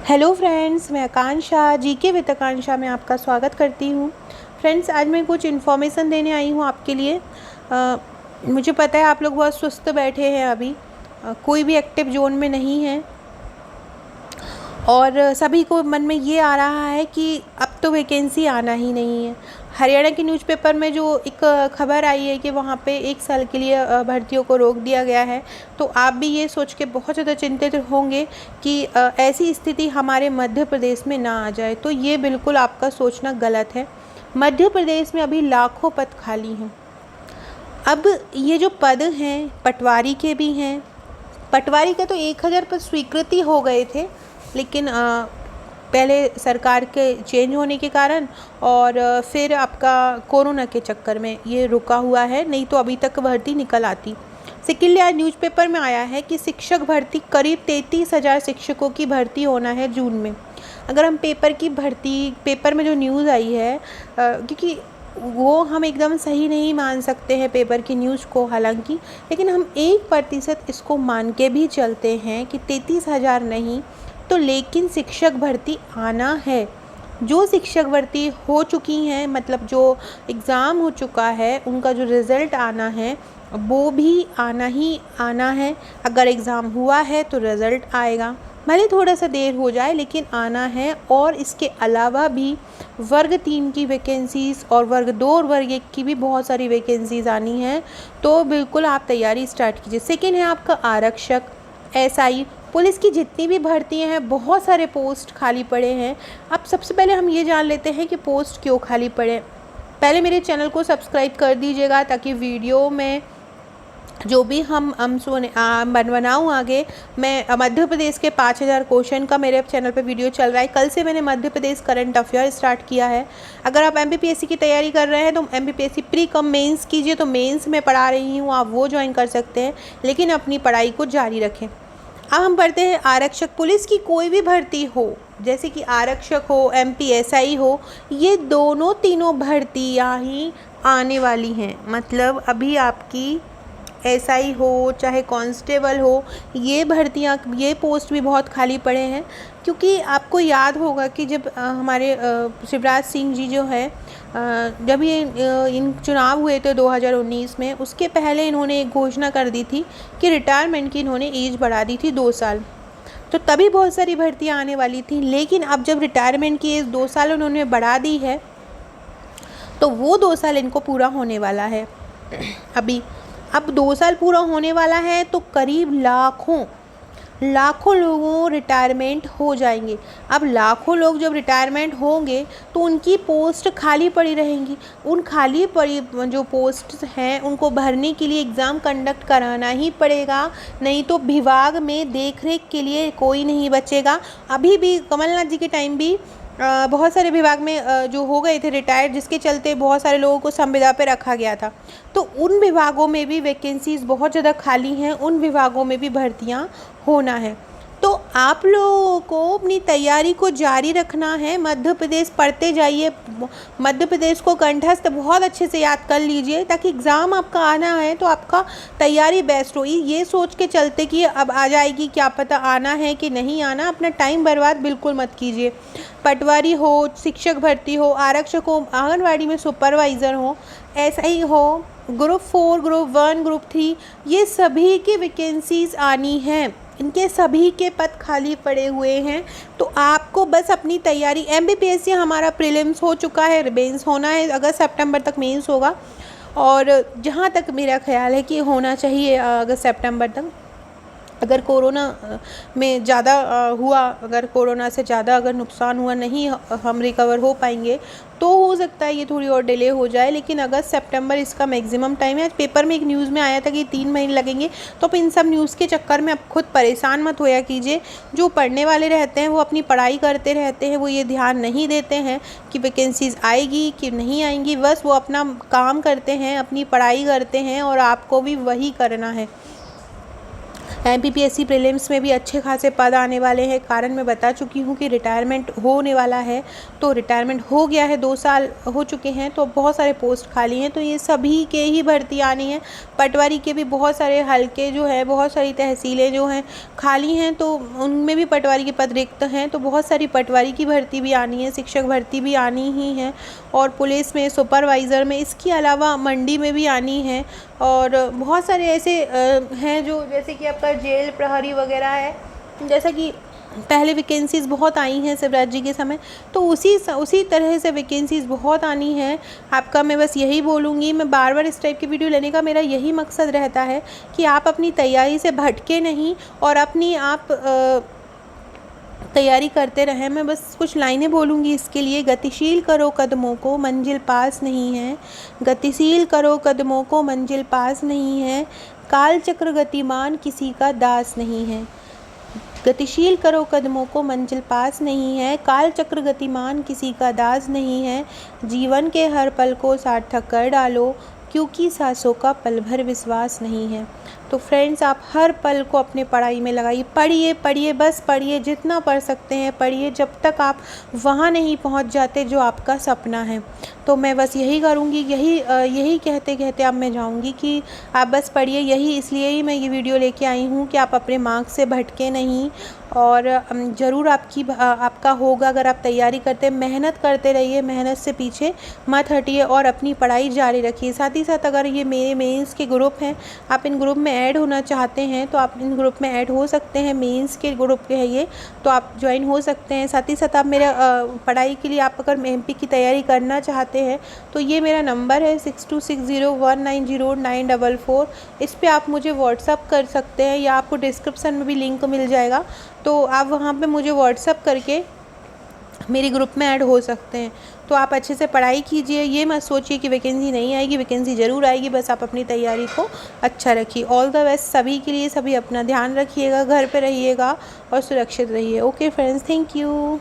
Hello friends, मैं आकांक्षा GK with आकांक्षा में आपका स्वागत करती हूँ। फ्रेंड्स, आज मैं कुछ इन्फॉर्मेशन देने आई हूँ आपके लिए। मुझे पता है आप लोग बहुत सुस्त बैठे हैं अभी, कोई भी एक्टिव जोन में नहीं है और सभी को मन में ये आ रहा है कि अब तो वैकेंसी आना ही नहीं है। हरियाणा के न्यूज़पेपर में जो एक खबर आई है कि वहाँ पे 1 साल के लिए भर्तियों को रोक दिया गया है, तो आप भी ये सोच के बहुत ज़्यादा चिंतित होंगे कि ऐसी स्थिति हमारे मध्य प्रदेश में ना आ जाए। तो ये बिल्कुल आपका सोचना गलत है। मध्य प्रदेश में अभी लाखों पद खाली हैं। अब ये जो पद हैं पटवारी के भी हैं। पटवारी का तो 1000 पद स्वीकृति हो गए थे, लेकिन पहले सरकार के चेंज होने के कारण और फिर आपका कोरोना के चक्कर में ये रुका हुआ है, नहीं तो अभी तक भर्ती निकल आती। सेकेंडली, आज न्यूज़पेपर में आया है कि शिक्षक भर्ती करीब 33,000 शिक्षकों की भर्ती होना है जून में। अगर हम पेपर में जो न्यूज़ आई है, क्योंकि वो हम एकदम सही नहीं मान सकते हैं पेपर की न्यूज़ को हालांकि, लेकिन हम 1% इसको मान के भी चलते हैं कि 33,000 नहीं तो लेकिन शिक्षक भर्ती आना है। जो शिक्षक भर्ती हो चुकी हैं, मतलब जो एग्ज़ाम हो चुका है, उनका जो रिज़ल्ट आना है वो भी आना ही आना है। अगर एग्ज़ाम हुआ है तो रिज़ल्ट आएगा, भले थोड़ा सा देर हो जाए लेकिन आना है। और इसके अलावा भी वर्ग 3 की वैकेंसीज़ और वर्ग 2 और वर्ग 1 की भी बहुत सारी वैकेंसीज़ आनी हैं, तो बिल्कुल आप तैयारी स्टार्ट कीजिए। सेकेंड है आपका आरक्षक, एसआई, पुलिस की जितनी भी भर्तियां हैं, बहुत सारे पोस्ट खाली पड़े हैं। अब सबसे पहले हम ये जान लेते हैं कि पोस्ट क्यों खाली पड़े। पहले मेरे चैनल को सब्सक्राइब कर दीजिएगा ताकि वीडियो में जो भी हम बनाऊँ आगे। मैं मध्य प्रदेश के 5000 क्वेश्चन का मेरे चैनल पे वीडियो चल रहा है। कल से मैंने Madhya Pradesh current affair start किया है। अगर आप एमपीपीएससी की तैयारी कर रहे हैं तो एमपीपीएससी प्री कम मेंस कीजिए, तो मेंस में पढ़ा रही हूँ, आप वो ज्वाइन कर सकते हैं, लेकिन अपनी पढ़ाई को जारी रखें। अब हम पढ़ते हैं आरक्षक। पुलिस की कोई भी भर्ती हो, जैसे कि आरक्षक हो, एमपीएसआई हो, ये तीनों भर्तियाँ ही आने वाली हैं। मतलब अभी आपकी एसआई हो चाहे कांस्टेबल हो, ये पोस्ट भी बहुत खाली पड़े हैं। क्योंकि आपको याद होगा कि जब हमारे शिवराज सिंह जी जो है, जब ये इन चुनाव हुए थे 2019 में, उसके पहले इन्होंने एक घोषणा कर दी थी कि रिटायरमेंट की इन्होंने एज बढ़ा दी थी 2 साल। तो तभी बहुत सारी भर्तियाँ आने वाली थी, लेकिन अब जब रिटायरमेंट की एज 2 साल उन्होंने बढ़ा दी है, तो वो 2 साल इनको पूरा होने वाला है। अब 2 साल पूरा होने वाला है तो करीब लाखों लोगों रिटायरमेंट हो जाएंगे। अब लाखों लोग जब रिटायरमेंट होंगे तो उनकी पोस्ट खाली पड़ी रहेंगी। उन खाली पड़ी जो पोस्ट हैं उनको भरने के लिए एग्ज़ाम कंडक्ट कराना ही पड़ेगा, नहीं तो विभाग में देखरेख के लिए कोई नहीं बचेगा। अभी भी कमलनाथ जी के टाइम भी बहुत सारे विभाग में जो हो गए थे रिटायर्ड, जिसके चलते बहुत सारे लोगों को संविदा पे रखा गया था। तो उन विभागों में भी वैकेंसीज़ बहुत ज़्यादा खाली हैं, उन विभागों में भी भर्तियां होना है। तो आप लोगों को अपनी तैयारी को जारी रखना है। मध्य प्रदेश पढ़ते जाइए, मध्य प्रदेश को कंठस्थ बहुत अच्छे से याद कर लीजिए, ताकि एग्ज़ाम आपका आना है तो आपका तैयारी बेस्ट हो। ये सोच के चलते कि अब आ जाएगी, क्या पता आना है कि नहीं आना, अपना टाइम बर्बाद बिल्कुल मत कीजिए। पटवारी हो, शिक्षक भर्ती हो, आरक्षक हो, आंगनवाड़ी में सुपरवाइज़र हो, एसआई हो, ग्रुप 4, ग्रुप 1, ग्रुप 3, ये सभी की वैकेंसीज़ आनी हैं। इनके सभी के पद खाली पड़े हुए हैं। तो आपको बस अपनी तैयारी, एमपीपीएससी हमारा प्रीलिम्स हो चुका है, मेंस होना है, अगस्त सितंबर तक मेंस होगा, और जहाँ तक मेरा ख्याल है कि होना चाहिए अगस्त सितंबर तक। अगर कोरोना में ज़्यादा हुआ, अगर कोरोना से ज़्यादा अगर नुकसान हुआ, नहीं हम रिकवर हो पाएंगे, तो हो सकता है ये थोड़ी और डिले हो जाए, लेकिन अगस्त सितंबर इसका मैक्सिमम टाइम है। आज पेपर में एक न्यूज़ में आया था कि 3 महीने लगेंगे। तो आप इन सब न्यूज़ के चक्कर में आप खुद परेशान मत होया कीजिए। जो पढ़ने वाले रहते हैं वो अपनी पढ़ाई करते रहते हैं, वो ये ध्यान नहीं देते हैं कि वैकेंसीज़ आएगी कि नहीं आएंगी, बस वो अपना काम करते हैं, अपनी पढ़ाई करते हैं, और आपको भी वही करना है। MPPSC प्रीलिम्स में भी अच्छे खासे पद आने वाले हैं। कारण मैं बता चुकी हूँ कि रिटायरमेंट होने वाला है, तो रिटायरमेंट हो गया है, 2 साल हो चुके हैं, तो बहुत सारे पोस्ट खाली हैं, तो ये सभी के ही भर्ती आनी है। पटवारी के भी बहुत सारे हलके जो है, बहुत सारी तहसीलें जो हैं खाली हैं, तो उनमें भी पटवारी के पद रिक्त हैं, तो बहुत सारी पटवारी की भर्ती भी आनी है, शिक्षक भर्ती भी आनी ही है, और पुलिस में, सुपरवाइज़र में, इसके अलावा मंडी में भी आनी है। और बहुत सारे ऐसे हैं जो, जैसे कि आपका जेल प्रहरी वगैरह है, जैसा कि पहले वैकेंसीज़ बहुत आई हैं शिवराज जी के समय, तो उसी तरह से वैकेंसीज़ बहुत आनी है आपका। मैं बस यही बोलूँगी, मैं बार बार इस टाइप की वीडियो लेने का मेरा यही मकसद रहता है कि आप अपनी तैयारी से भटके नहीं और अपनी आप तैयारी करते रहें। मैं बस कुछ लाइनें बोलूँगी इसके लिए। गतिशील करो कदमों को, मंजिल पास नहीं है। गतिशील करो कदमों को, मंजिल पास नहीं है। काल चक्र गतिमान किसी का दास नहीं है। गतिशील करो कदमों को, मंजिल पास नहीं है। काल चक्र गतिमान किसी का दास नहीं है। जीवन के हर पल को सार्थक कर डालो, क्योंकि सांसों का पल भर विश्वास नहीं है। तो फ्रेंड्स, आप हर पल को अपने पढ़ाई में लगाइए। पढ़िए पढ़िए, बस पढ़िए, जितना पढ़ सकते हैं पढ़िए, जब तक आप वहाँ नहीं पहुँच जाते जो आपका सपना है। तो मैं बस यही करूँगी, यही कहते कहते अब मैं जाऊँगी कि आप बस पढ़िए। यही इसलिए ही मैं ये वीडियो लेके आई हूँ कि आप अपने मार्क्स से भटके नहीं, और ज़रूर आपका होगा। अगर आप तैयारी करते, मेहनत करते रहिए, मेहनत से पीछे मत हटिए और अपनी पढ़ाई जारी रखिए। साथ ही साथ अगर ये मेरे मेंस के ग्रुप हैं, आप इन ग्रुप में ऐड होना चाहते हैं तो आप इन ग्रुप में ऐड हो सकते हैं। मेंस के ग्रुप के है ये, तो आप ज्वाइन हो सकते हैं। साथ ही साथ आप मेरा पढ़ाई के लिए, आप अगर MP की तैयारी करना चाहते हैं तो ये मेरा नंबर है 6260190944। इस पर आप मुझे व्हाट्सअप कर सकते हैं, या आपको डिस्क्रिप्शन में भी लिंक मिल जाएगा, तो आप वहाँ पे मुझे व्हाट्सअप करके मेरे ग्रुप में ऐड हो सकते हैं। तो आप अच्छे से पढ़ाई कीजिए, ये मत सोचिए कि वैकेंसी नहीं आएगी, वैकेंसी ज़रूर आएगी, बस आप अपनी तैयारी को अच्छा रखिए। ऑल द बेस्ट सभी के लिए। सभी अपना ध्यान रखिएगा, घर पे रहिएगा और सुरक्षित रहिए। Okay friends, thank you.